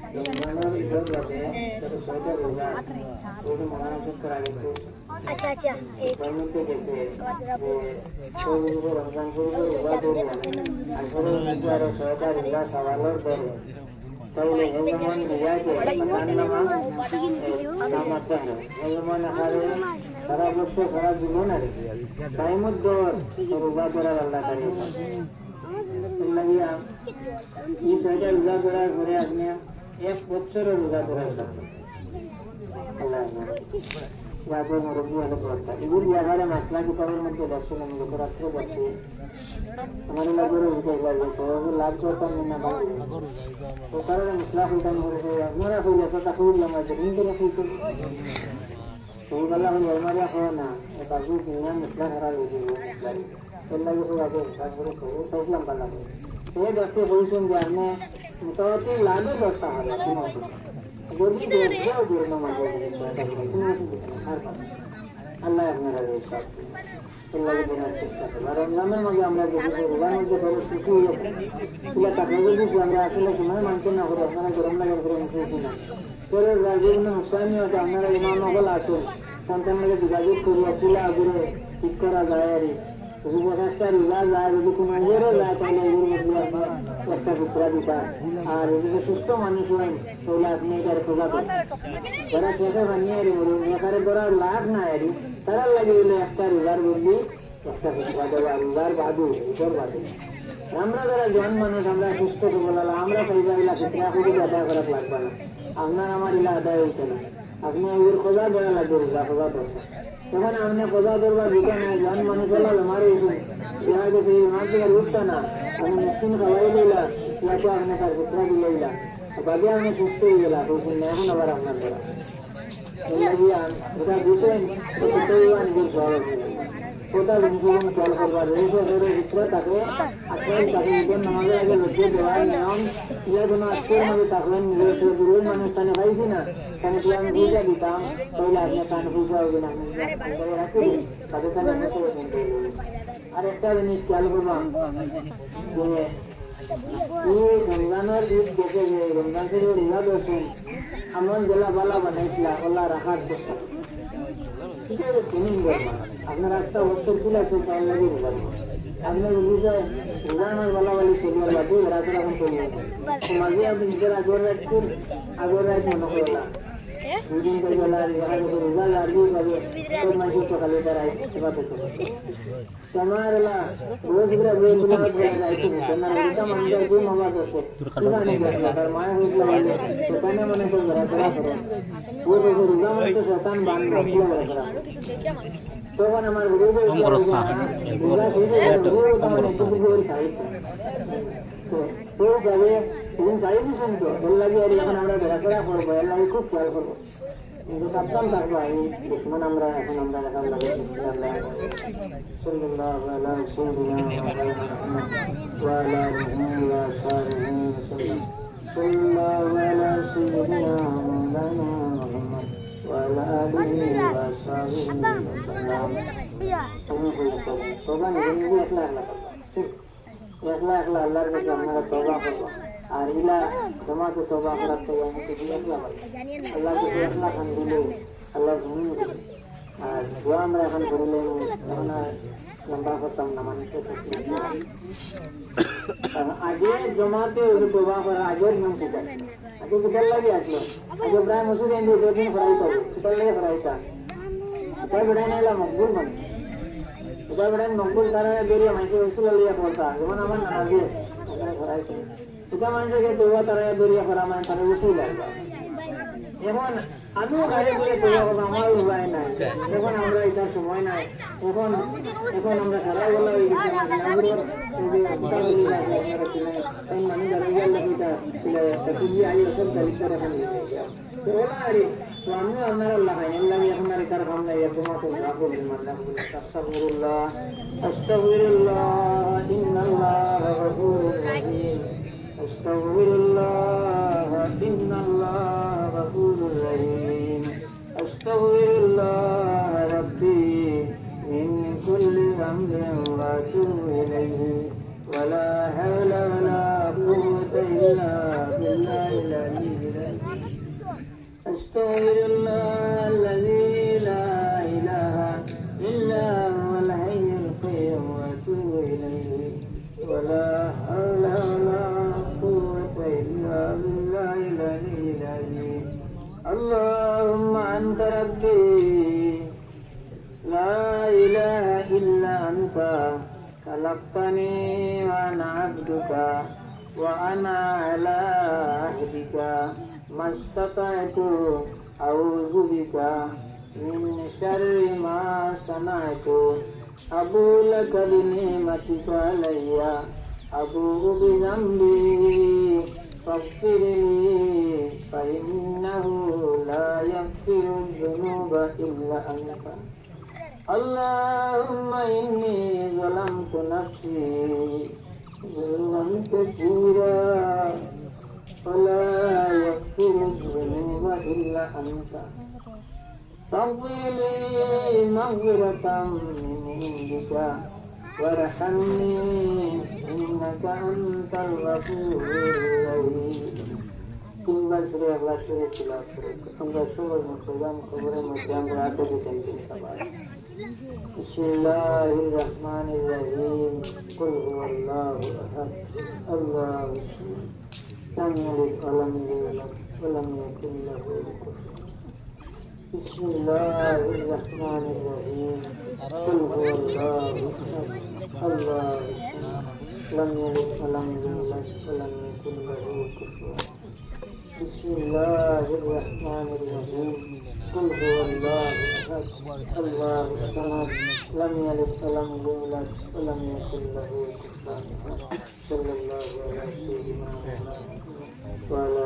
रमजान इधर जाते हैं तो सोचा होगा वो भी मनाना शुरू करा लेते अच्छा अच्छा एक गवर्नमेंट के कहते हैं तो वो रमजान को होगा तो असल में यार सोचा रिला सवाल और दर तो ये रमजान दिया के रमजान नामा नाम आता है रमजान हमारे सारा वक्त सारा जीवन है टाइम दौर और होगा करा अल्लाह करेगा लगिया ये सोचा होगा करा घरे आदमी एक बच्चों रोजा करा अल्लाह याद में रोगी वाले पड़ता है इधर यार मसला की कवर में दर्शन में लोग रात को बच्चे हमारे लोग रोज के लिए तो वो लाभ होता है ना तो सारा मसला होता है हमारा कोई ऐसा तकलीफ लगा जमीन के रखी तो वाला हम हमारे हो ना बाजू दुनिया मसला खराब हो गई तो लगे हो आगे सारे को सब लंबा लगे ये दस्ते पोजीशन ध्यान में मुताबिक लागू करता है गोदी देखो गुरु मांगो अल्लाह मेरा विश्वास अल्लाह के बिना बारे में मगे আমরা দেখি রোজার মধ্যে বড় সুখী হলো ఇలా తగ్గదు আমরা আসলে সময় মানতে না করে আপনারা গরম লাগে করে মুখে না পরে রাজীবন হুসাইনি হতে আপনারা ইমাম নগল আসুন সন্তানকে যোগাযোগ করি আসলে আগুরে ঠিক করা যায় আর उपभोक्ता रिवाज आए यदि कोई मंजूर है ताले गुरु उसका पुत्रा दिखा और यदि सुस्त मानुष हुए तो लाभने कर होगा तो बड़ा कैसे बनने है गुरु ये सारे बड़ा लाभ ना है री सरल लगे ले उसका रिवाज बोली उसका पुत्रा देवा रिवाज बादू इधर बादू हमरा जरा जन मानुष हमरा सुस्त को बोला हमरा पैसा इला कितना को भी ज्यादा फर्क लग पाना हमने हमारी ला आदा है चला अपने उर खुदा बड़ा लगे रिवाज होगा तो तখন हमने खुदा दरबार दिखा ना जान माने चला हमारे यहाँ जैसे वहाँ से रुकता ना हमने मुस्लिम खवाई लेला या तो हमने कर पुत्रा भी लेला बाकी हमने सुस्ते ही लेला तो उसने नहीं नवर हमने करा लगी उधर दूसरे तो कुत्ते हुआ नहीं स्वागत कोटा विंशों चल कर बार रेस और विक्र तक अक्सर तक इधर नमाज़ आगे लड़के देवाल नाम ये दोनों अक्सर में तकवन रेस और गुरु माने तने भाई थी ना तने क्या में पूजा भी था तो लाने कान पूजा हो गया ना कभी तने में तो अरे क्या दिन इस क्या लोगों ये रमजान और ईद जैसे ये रमजान से जो रिवाज होते हैं अमन जला बाला बनाइला अल्लाह राहत देता ठीक है ट्रेनिंग करना अपना रास्ता वक्त खुला तो पाल लगे होगा अपने रिलीज है रमजान वाला वाली शेड्यूल बात है रात रात को तो मजे अब इधर आगोर रात मनो होला दिन को वाला यहाँ जो रोजा लागी वाले तो मजे तो खाली तरह है बात है समारला रोज इधर रोज बुला बुला है तो ना रोजा मंदिर को मामा को इधर नहीं करना पर माया हो गया वाले तो कहने मने को जरा करो वो तो रोजा में तो शैतान बांध रखा है तो वन हमारे गुरु को रोजा सीधे गुरु तो हमारे गुरु साहिब तो जावे इन साहिब ही सुन तो अल्लाह की और यहाँ हमारा जरा करा पड़ गया अल्लाह को ख्याल करो इनको तत्काल तक भाई दुश्मन हमरा लगा लगे सल्लल्लाहु अलैहि वसल्लम व अला आलिहि व सल्लम सल्लल्लाहु अलैहि सय्यिदिना मौलाना मुहम्मद व अला आलिहि व सल्लम तौबा नहीं अल्लाह अल्लाह के हमारा तौबा करो और इला जमा से तौबा करते हैं तो भी अल्लाह के अल्लाह खान दिले अल्लाह जमीन और दुआ में खान बोले ना लंबा खत्म नमन के आगे जमाते हो तौबा कर आगे नियम पूछा आगे किधर लगे आज लोग आगे इब्राहिम मसूद एंड दो दिन फराई तो किधर लगे फराई था किधर बढ़ाने वाला मकबूल बन उधर बढ़ाने मकबूल करा है देरी हमारे उसी लिया पड़ता है जमान अमन ना आगे फराई तो इतना मान के तौबा तरह देरी फरामान तरह उसी लगेगा এখন আমিও ঘরে ঘুরে তওবা করব আমারও উপায় নাই এখন আমরা এটা সময় নাই এখন আমরা সারা বেলা এই নাগরিক এই উত্তরী লাগে এই মানে জায়গা লাগেটা তকবীর আই সব তরিকা রাখেন তো ওলারি তো আমি আপনারা লাগাই আল্লাহ আপনার কার কাম নাই একদম তো রাখো মানে আস্তাগফিরুল্লাহ আস্তাগফিরুল্লাহ ইন্নাল্লাহা গফুরুর রহিম আস্তাগফিরুল্লাহ ইন্নাল্লাহা গফুরুর রহিম আস্তাগফিরুল্লাহ রাব্বি মিন কুল্লি যামবিন ওয়া আতুবু ইলাইহি ওয়া লা হাওলা ওয়া লা কুওয়াতা ইল্লা বিল্লাহিল আলিয়্যিল خلقتني وأنا عبدك وأنا على عهدك ما استطعت أعوذ بك من شر ما صنعت أبوء لك بنعمتك علي أبوء بذنبي فاغفر لي فإنه لا يغفر الذنوب إلا أنت اللهم إني ظلمت نفسي ظلما كثيرا ولا يغفر الذنوب إلا أنت فاغفر لي مغفرة من عندك وارحمني إنك أنت الغفور الرحيم তিনবার সুরে আল্লাহ সুরে তিলাওয়াত করে আমরা সবাই মুসলমান কবরের মধ্যে আমরা আটকে দিতেন সবাই বিসমিল্লাহির রহমানির রহিম কুল হুয়াল্লাহু আহাদ আল্লাহু সামাদ লাম ইয়ালিদ ওয়ালাম ইউলাদ ওয়ালাম ইয়াকুল লাহু কুফুওয়ান বিসমিল্লাহির রহমানির রহিম কুল হুয়াল্লাহু আহাদ আল্লাহু সামাদ লাম ইয়ালিদ ওয়ালাম ইউলাদ ওয়ালাম ইয়াকুল লাহু কুফুওয়ান بسم الله الرحمن الرحيم قل هو الله أحد الله الصمد لم يلد ولم يولد ولم يكن له كفوا أحد صلى الله على سيدنا محمد وعلى